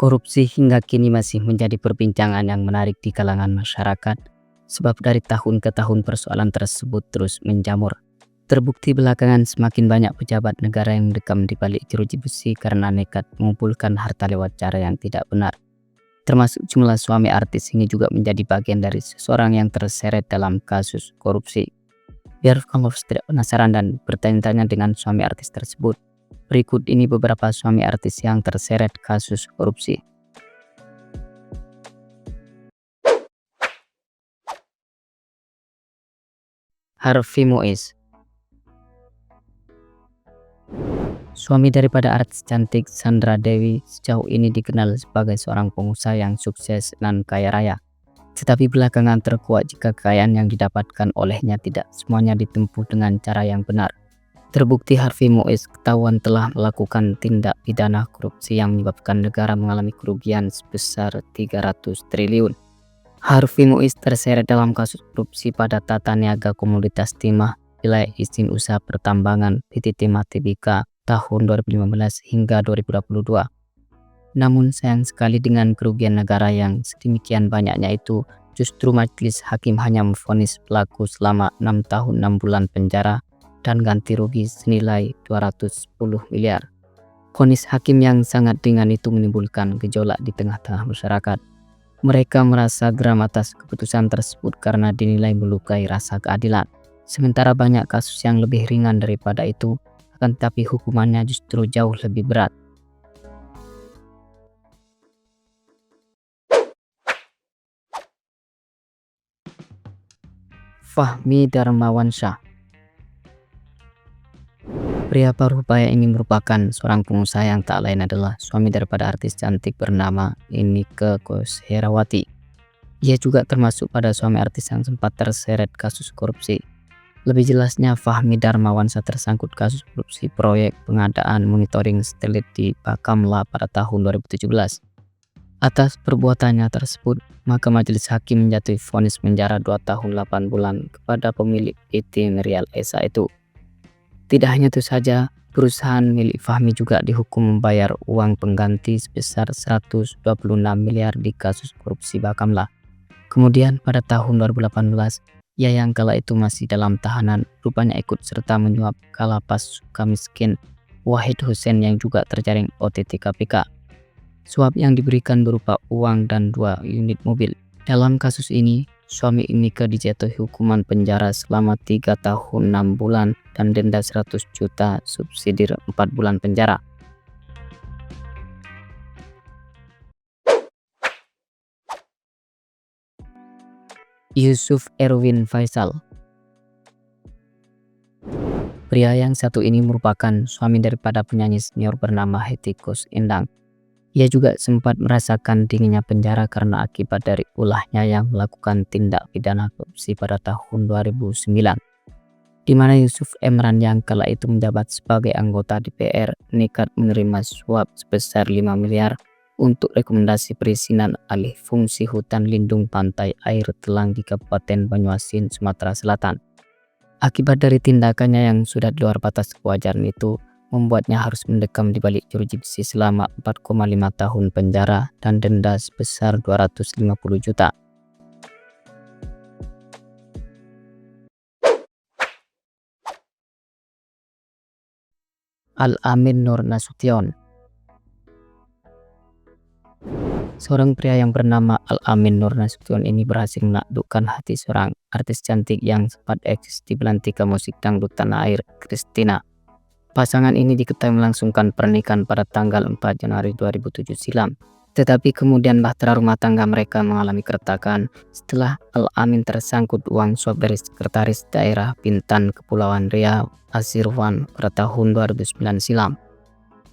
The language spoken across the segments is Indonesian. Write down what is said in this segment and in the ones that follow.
Korupsi hingga kini masih menjadi perbincangan yang menarik di kalangan masyarakat, sebab dari tahun ke tahun persoalan tersebut terus menjamur. Terbukti belakangan semakin banyak pejabat negara yang mendekam di balik jeruji besi karena nekat mengumpulkan harta lewat cara yang tidak benar. Termasuk jumlah suami artis ini juga menjadi bagian dari seseorang yang terseret dalam kasus korupsi. Biar kamu tidak penasaran dan bertanya-tanya dengan suami artis tersebut, berikut ini beberapa suami artis yang terseret kasus korupsi. Harvey Moise. Suami daripada artis cantik Sandra Dewi sejauh ini dikenal sebagai seorang pengusaha yang sukses dan kaya raya. Tetapi belakangan terkuak jika kekayaan yang didapatkan olehnya tidak semuanya ditempuh dengan cara yang benar. Terbukti Harvey Moise ketahuan telah melakukan tindak pidana korupsi yang menyebabkan negara mengalami kerugian sebesar 300 triliun. Harvey Moise terseret dalam kasus korupsi pada Tata Niaga Komoditas Timah Wilayah Izin Usaha Pertambangan PT Timah Tbk tahun 2015 hingga 2022. Namun sayang sekali dengan kerugian negara yang sedemikian banyaknya itu, justru majelis hakim hanya memvonis pelaku selama 6 tahun 6 bulan penjara dan ganti rugi senilai 210 miliar. Vonis hakim yang sangat ringan itu menimbulkan gejolak di tengah-tengah masyarakat. Mereka merasa geram atas keputusan tersebut karena dinilai melukai rasa keadilan. Sementara banyak kasus yang lebih ringan daripada itu, akan tetapi hukumannya justru jauh lebih berat. Fahmi Darmawansyah. Pria parubaya ini merupakan seorang pengusaha yang tak lain adalah suami daripada artis cantik bernama Inneke Koesherawati. Ia juga termasuk pada suami artis yang sempat terseret kasus korupsi. Lebih jelasnya, Fahmi Darmawansyah tersangkut kasus korupsi proyek pengadaan monitoring satelit di Bakamla pada tahun 2017. Atas perbuatannya tersebut, maka majelis hakim menjatuhi vonis penjara 2 tahun 8 bulan kepada pemilik PT Merial Esa itu. Tidak hanya itu saja, perusahaan milik Fahmi juga dihukum membayar uang pengganti sebesar 126 miliar di kasus korupsi Bakamla. Kemudian pada tahun 2018, ia yang kala itu masih dalam tahanan rupanya ikut serta menyuap Kalapas Sukamiskin Wahid Hussein yang juga terjaring OTT KPK. Suap yang diberikan berupa uang dan 2 unit mobil. Dalam kasus ini, suami Inneke dijatuhi hukuman penjara selama 3 tahun 6 bulan dan denda 100 juta subsidi 4 bulan penjara. Yusuf Erwin Faisal. Pria yang satu ini merupakan suami daripada penyanyi senior bernama Hetty Koes Endang. Ia juga sempat merasakan dinginnya penjara karena akibat dari ulahnya yang melakukan tindak pidana korupsi pada tahun 2009. Di mana Yusuf Emran yang kala itu menjabat sebagai anggota DPR nekat menerima suap sebesar 5 miliar untuk rekomendasi perizinan alih fungsi hutan lindung pantai air Telang di Kabupaten Banyuasin, Sumatera Selatan. Akibat dari tindakannya yang sudah di luar batas kewajaran itu, membuatnya harus mendekam di balik jeruji besi selama 4,5 tahun penjara dan denda sebesar 250 juta. Al-Amin Nur Nasution. Seorang pria yang bernama Al-Amin Nur Nasution ini berhasil menaklukkan hati seorang artis cantik yang sempat eksis di belantika musik dangdut tanah air, Christina. Pasangan ini diketahui melangsungkan pernikahan pada tanggal 4 Januari 2007 silam. Tetapi kemudian bahtera rumah tangga mereka mengalami keretakan setelah Al-Amin tersangkut uang suap dari sekretaris daerah Bintan Kepulauan Riau, Azirwan pada tahun 2009 silam.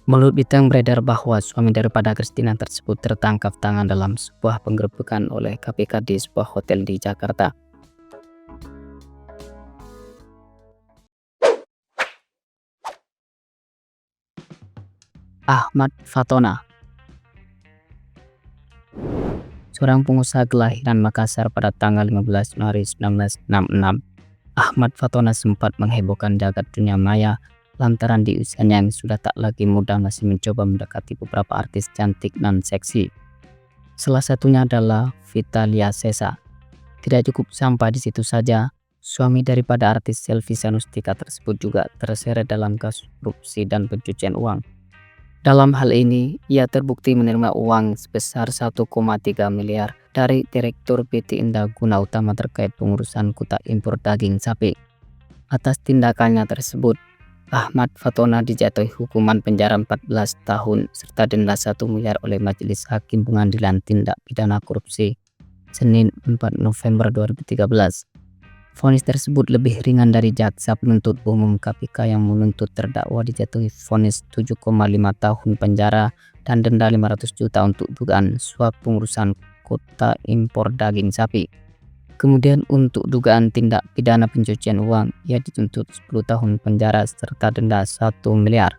Menurut berita yang beredar bahwa suami daripada Christina tersebut tertangkap tangan dalam sebuah penggerebekan oleh KPK di sebuah hotel di Jakarta. Ahmad Fatona. Seorang pengusaha kelahiran Makassar pada tanggal 15 Januari 1966, Ahmad Fatona sempat menghebohkan jagat dunia maya lantaran di usianya yang sudah tak lagi muda masih mencoba mendekati beberapa artis cantik dan seksi. Salah satunya adalah Vitalia Sesa. Tidak cukup sampai di situ saja, suami daripada artis Selvi Sanustika tersebut juga terseret dalam kasus korupsi dan pencucian uang. Dalam hal ini, ia terbukti menerima uang sebesar 1,3 miliar dari Direktur PT Indaguna Utama terkait pengurusan kuota impor daging sapi. Atas tindakannya tersebut, Ahmad Fatona dijatuhi hukuman penjara 14 tahun serta denda 1 miliar oleh Majelis Hakim Pengadilan Tindak Pidana Korupsi Senin 4 November 2013. Vonis tersebut lebih ringan dari jaksa penuntut umum KPK yang menuntut terdakwa dijatuhi vonis 7,5 tahun penjara dan denda 500 juta untuk dugaan suap pengurusan kuota impor daging sapi. Kemudian untuk dugaan tindak pidana pencucian uang, ia dituntut 10 tahun penjara serta denda 1 miliar.